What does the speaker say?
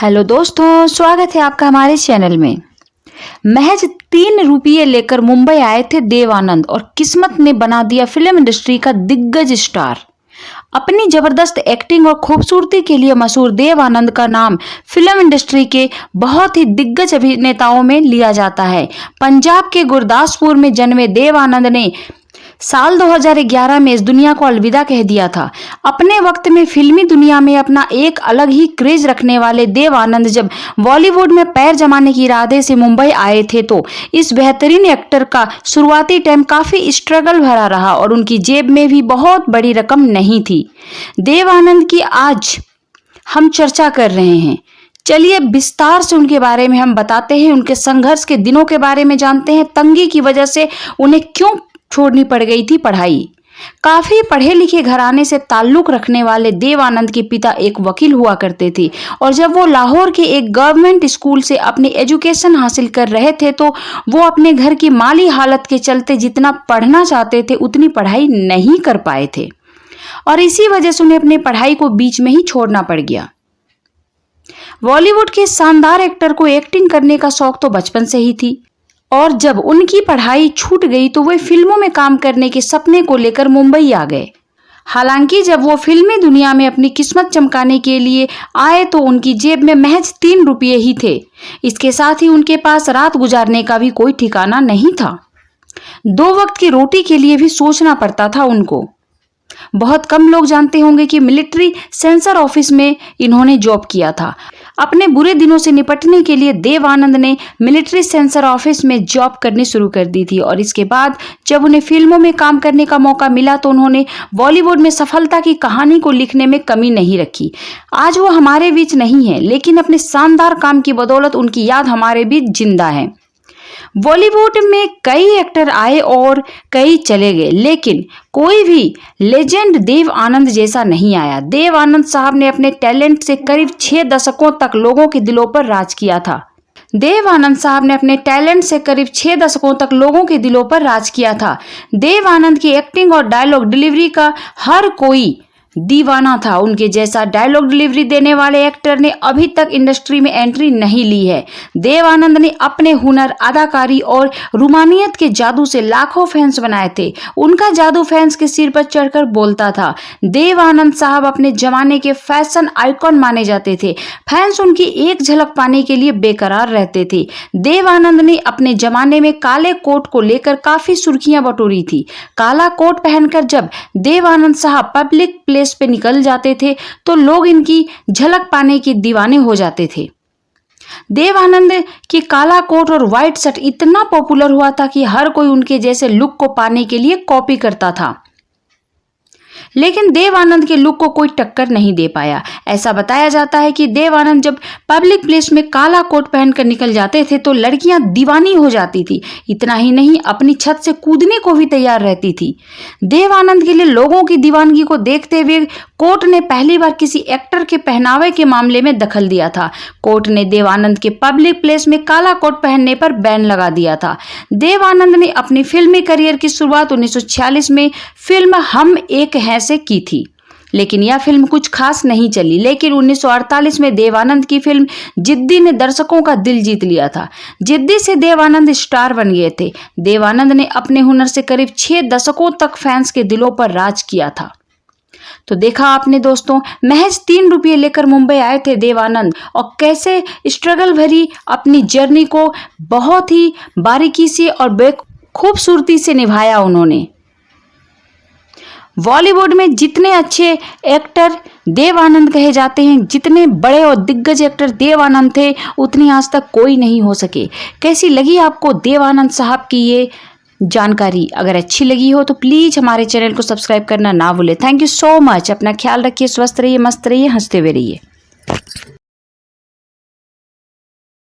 Hello दोस्तों, स्वागत है आपका हमारे चैनल में। महज 3 रुपये लेकर मुंबई आए थे देव आनंद और किस्मत ने बना दिया फिल्म इंडस्ट्री का दिग्गज स्टार। अपनी जबरदस्त एक्टिंग और खूबसूरती के लिए मशहूर देव आनंद का नाम फिल्म इंडस्ट्री के बहुत ही दिग्गज अभिनेताओं में लिया जाता है। पंजाब के गुरदासपुर में जन्मे देव आनंद ने साल 2011 में इस दुनिया को अलविदा कह दिया था। अपने वक्त में फिल्मी दुनिया में अपना एक अलग ही क्रेज रखने वाले देव आनंद जब बॉलीवुड में पैर जमाने के इरादे से मुंबई आए थे तो इस बेहतरीन एक्टर का शुरुआती टाइम काफी स्ट्रगल भरा रहा और उनकी जेब में भी बहुत बड़ी रकम नहीं थी। देव आनंद की आज हम चर्चा कर रहे हैं। चलिए विस्तार से उनके बारे में हम बताते हैं, उनके संघर्ष के दिनों के बारे में जानते हैं, तंगी की वजह से उन्हें क्यों छोड़नी पड़ गई थी पढ़ाई। काफी पढ़े लिखे घराने से ताल्लुक रखने वाले देव आनंद के पिता एक वकील हुआ करते थे और जब वो लाहौर के एक गवर्नमेंट स्कूल से अपनी एजुकेशन हासिल कर रहे थे तो वो अपने घर की माली हालत के चलते जितना पढ़ना चाहते थे उतनी पढ़ाई नहीं कर पाए थे और इसी वजह से उन्हें अपनी पढ़ाई को बीच में ही छोड़ना पड़ गया। बॉलीवुड के शानदार एक्टर को एक्टिंग करने का शौक तो बचपन से ही थी और जब उनकी पढ़ाई छूट गई तो वे फिल्मों में काम करने के सपने को लेकर मुंबई आ गए। हालांकि जब वो फिल्मी दुनिया में अपनी किस्मत चमकाने के लिए आए तो उनकी जेब में महज 3 रुपये ही थे। इसके साथ ही उनके पास रात गुजारने का भी कोई ठिकाना नहीं था। 2 वक्त की रोटी के लिए भी सोचना पड़ता था उनको। बहुत कम लोग जानते होंगे कि मिलिट्री सेंसर ऑफिस में इन्होंने जॉब किया था। अपने बुरे दिनों से निपटने के लिए देव आनंद ने मिलिट्री सेंसर ऑफिस में जॉब करनी शुरू कर दी थी और इसके बाद जब उन्हें फिल्मों में काम करने का मौका मिला तो उन्होंने बॉलीवुड में सफलता की कहानी को लिखने में कमी नहीं रखी। आज वो हमारे बीच नहीं है लेकिन अपने शानदार काम की बदौलत उनकी याद हमारे बीच जिंदा है। बॉलीवुड में कई एक्टर आए और कई चले गए लेकिन कोई भी लेजेंड देव आनंद जैसा नहीं आया। देव आनंद साहब ने अपने टैलेंट से करीब 6 दशकों तक लोगों के दिलों पर राज किया था। देव आनंद साहब ने अपने टैलेंट से करीब 6 दशकों तक लोगों के दिलों पर राज किया था। देव आनंद की एक्टिंग और डायलॉग डिलीवरी का हर कोई दीवाना था। उनके जैसा डायलॉग डिलीवरी देने वाले एक्टर ने अभी तक इंडस्ट्री में एंट्री नहीं ली है। देव आनंद ने अपने हुनर, अदाकारी और रूमानियत के जादू से लाखों फैंस बनाए थे। उनका जादू फैंस के सिर पर चढ़कर बोलता था। देव आनंद साहब अपने जमाने के फैशन आइकॉन माने जाते थे। फैंस उनकी एक झलक पाने के लिए बेकरार रहते थे। देव आनंद ने अपने जमाने में काले कोट को लेकर काफी सुर्खियां बटोरी थी। काला कोट पहनकर जब देव आनंद साहब पब्लिक पे निकल जाते थे तो लोग इनकी झलक पाने के दीवाने हो जाते थे। देव आनंद की काला कोट और व्हाइट शर्ट इतना पॉपुलर हुआ था कि हर कोई उनके जैसे लुक को पाने के लिए कॉपी करता था लेकिन देव आनंद के लुक को कोई टक्कर नहीं दे पाया। ऐसा बताया जाता है कि देव आनंद जब पब्लिक प्लेस में काला कोट पहनकर निकल जाते थे तो लड़कियां दीवानी हो जाती थी। इतना ही नहीं, अपनी छत से कूदने को भी तैयार रहती थी। देव आनंद के लिए लोगों की दीवानगी को देखते हुए कोर्ट ने पहली बार किसी एक्टर के पहनावे के मामले में दखल दिया था। कोर्ट ने देव आनंद के पब्लिक प्लेस में काला कोट पहनने पर बैन लगा दिया था। देव आनंद ने अपनी फिल्मी करियर की शुरुआत 1946 में फिल्म हम एक हैं से की थी लेकिन यह फिल्म कुछ खास नहीं चली। लेकिन 1948 में देव आनंद की फिल्म जिद्दी ने दर्शकों का दिल जीत लिया था। जिद्दी से देव आनंद स्टार बन गए थे। देव आनंद ने अपने हुनर से करीब 6 दशकों तक फैंस के दिलों पर राज किया था। तो देखा आपने दोस्तों, महज 3 रुपये लेकर मुंबई आए थे देव आनंद और कैसे स्ट्रगल भरी अपनी जर्नी को बहुत ही बारीकी से और खूबसूरती से निभाया उन्होंने। बॉलीवुड में जितने अच्छे एक्टर देव आनंद कहे जाते हैं, जितने बड़े और दिग्गज एक्टर देव आनंद थे उतनी आज तक कोई नहीं हो सके। कैसी लगी आपको देव आनंद साहब की ये जानकारी? अगर अच्छी लगी हो तो प्लीज हमारे चैनल को सब्सक्राइब करना ना भूलें। Thank you so much. अपना ख्याल रखिए, स्वस्थ रहिए, मस्त रहिए, हंसते हुए रहिए।